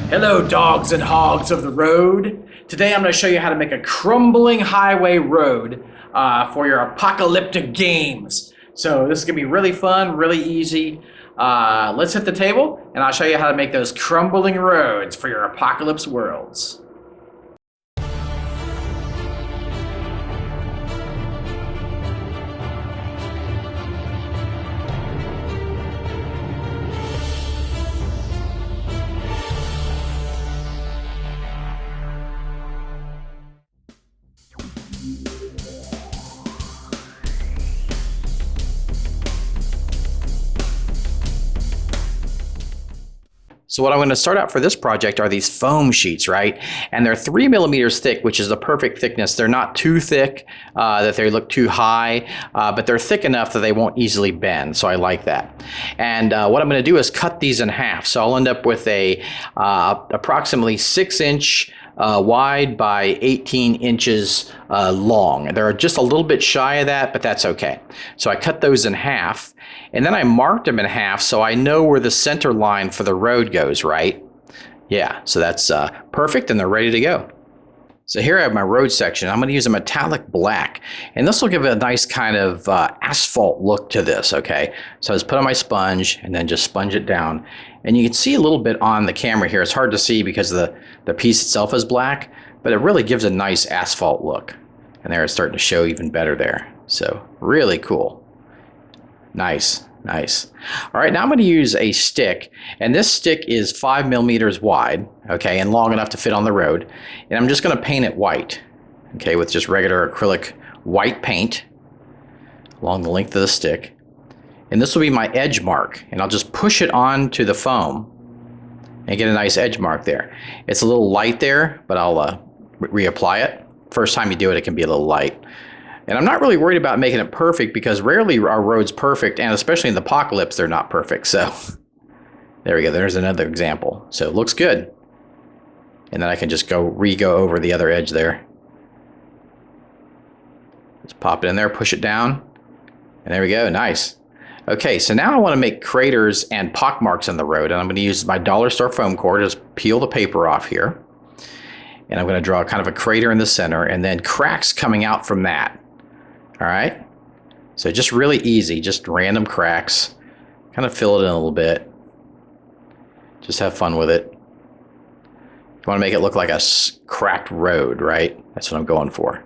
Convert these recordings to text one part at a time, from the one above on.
Hello, dogs and hogs of the road. Today I'm going to show you how to make a crumbling highway road for your apocalyptic games. So this is going to be really fun, really easy. Let's hit the table and I'll show you how to make those crumbling roads for your apocalypse worlds. So what I'm going to start out for this project are these foam sheets, right? And they're 3 millimeters thick, which is the perfect thickness. They're not too thick that they look too high, but they're thick enough that they won't easily bend. So I like that. And what I'm going to do is cut these in half. So I'll end up with a approximately 6-inch wide by 18 inches long. They're just a little bit shy of that, but that's okay. So I cut those in half. And then I marked them in half so I know where the center line for the road goes, right? Yeah, so that's perfect and they're ready to go. So here I have my road section. I'm going to use a metallic black, and this will give it a nice kind of asphalt look to this, okay? So I just put on my sponge and then just sponge it down. And you can see a little bit on the camera here. It's hard to see because the piece itself is black, but it really gives a nice asphalt look. And there it's starting to show even better there. So really cool. Nice, nice. All right, now I'm going to use a stick, and this stick is 5 millimeters wide, okay, and long enough to fit on the road. And I'm just going to paint it white, okay, with just regular acrylic white paint along the length of the stick. And this will be my edge mark, and I'll just push it onto the foam and get a nice edge mark there. It's a little light there, but I'll reapply it. First time you do it, it can be a little light. And I'm not really worried about making it perfect because rarely are roads perfect, and especially in the apocalypse, they're not perfect. So there we go. There's another example. So it looks good. And then I can just go over the other edge there. Just pop it in there, push it down, and there we go. Nice. Okay, so now I want to make craters and pock marks on the road, and I'm going to use my dollar store foam core to just peel the paper off here. And I'm going to draw kind of a crater in the center and then cracks coming out from that. All right, so just really easy, just random cracks, kind of fill it in a little bit. Just have fun with it. You want to make it look like a cracked road, right? That's what I'm going for.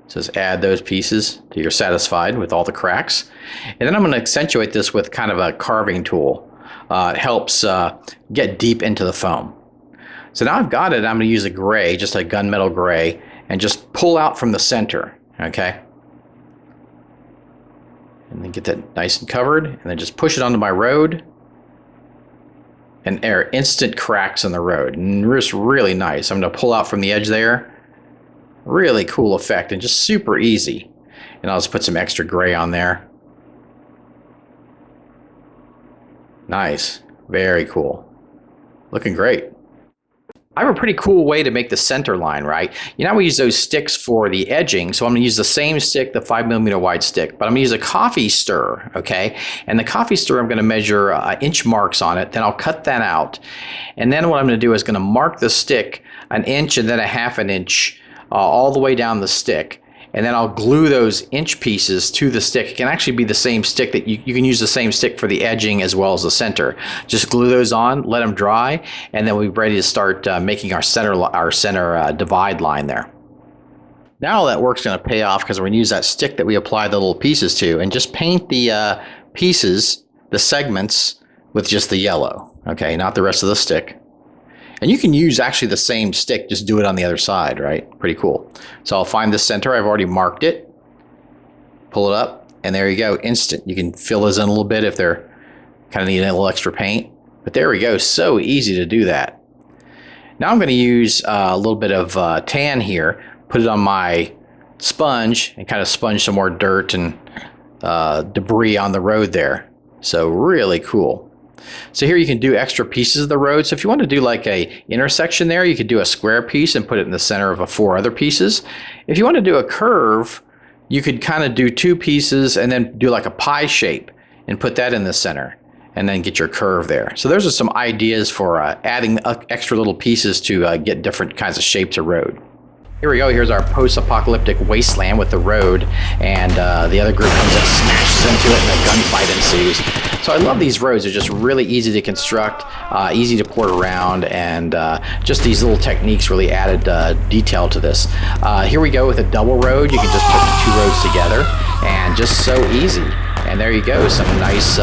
So just add those pieces till you're satisfied with all the cracks. And then I'm going to accentuate this with kind of a carving tool. It helps get deep into the foam. So now I've got it, I'm going to use a gray, just a gunmetal gray, and just pull out from the center, okay? And then get that nice and covered, and then just push it onto my road. And there are instant cracks in the road, and it's really nice. I'm going to pull out from the edge there. Really cool effect, and just super easy. And I'll just put some extra gray on there. Nice, very cool. Looking great. I have a pretty cool way to make the center line, right? You know, we use those sticks for the edging, so I'm going to use the same stick, the 5 millimeter wide stick, but I'm going to use a coffee stir, okay? And the coffee stir, I'm going to measure inch marks on it, then I'll cut that out. And then what I'm going to do is going to mark the stick 1 inch and then a 1/2 inch all the way down the stick. And then I'll glue those inch pieces to the stick. It can actually be the same stick that you can use the same stick for the edging as well as the center. Just glue those on, let them dry, and then we'll be ready to start making our center divide line there. Now all that work's going to pay off because we're going to use that stick that we applied the little pieces to, and just paint the pieces, the segments, with just the yellow. Okay, not the rest of the stick. And you can use actually the same stick, just do it on the other side, right? Pretty cool. So I'll find the center, I've already marked it, pull it up, and there you go, instant. You can fill those in a little bit if they're kind of need a little extra paint. But there we go, so easy to do that. Now I'm going to use a little bit of tan here, put it on my sponge, and kind of sponge some more dirt and debris on the road there. So really cool. So here you can do extra pieces of the road. So if you want to do like a intersection there, you could do a square piece and put it in the center of 4 other pieces. If you want to do a curve, you could kind of do 2 pieces and then do like a pie shape and put that in the center. and then get your curve there. So those are some ideas for adding extra little pieces to get different kinds of shapes of road. Here we go. Here's our post-apocalyptic wasteland with the road, and the other group comes and smashes into it, and a gunfight ensues. So I love these roads. They're just really easy to construct, easy to port around, and just these little techniques really added detail to this. Here we go with a double road. You can just put the two roads together, and just so easy. And there you go, some nice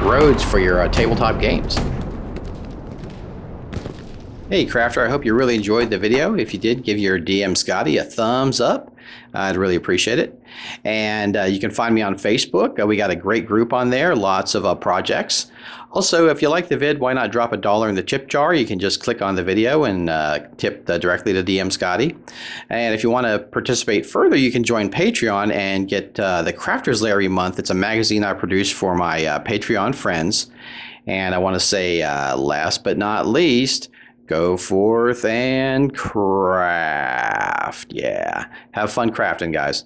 roads for your tabletop games. Hey Crafter, I hope you really enjoyed the video. If you did, give your DM Scotty a thumbs up. I'd really appreciate it. And you can find me on Facebook. We got a great group on there, lots of projects. Also, if you like the vid, why not drop $1 in the tip jar? You can just click on the video and tip directly to DM Scotty. And if you want to participate further, you can join Patreon and get the Crafters Lair every month. It's a magazine I produce for my Patreon friends. And I want to say, last but not least, go forth and craft. Yeah. Have fun crafting, guys.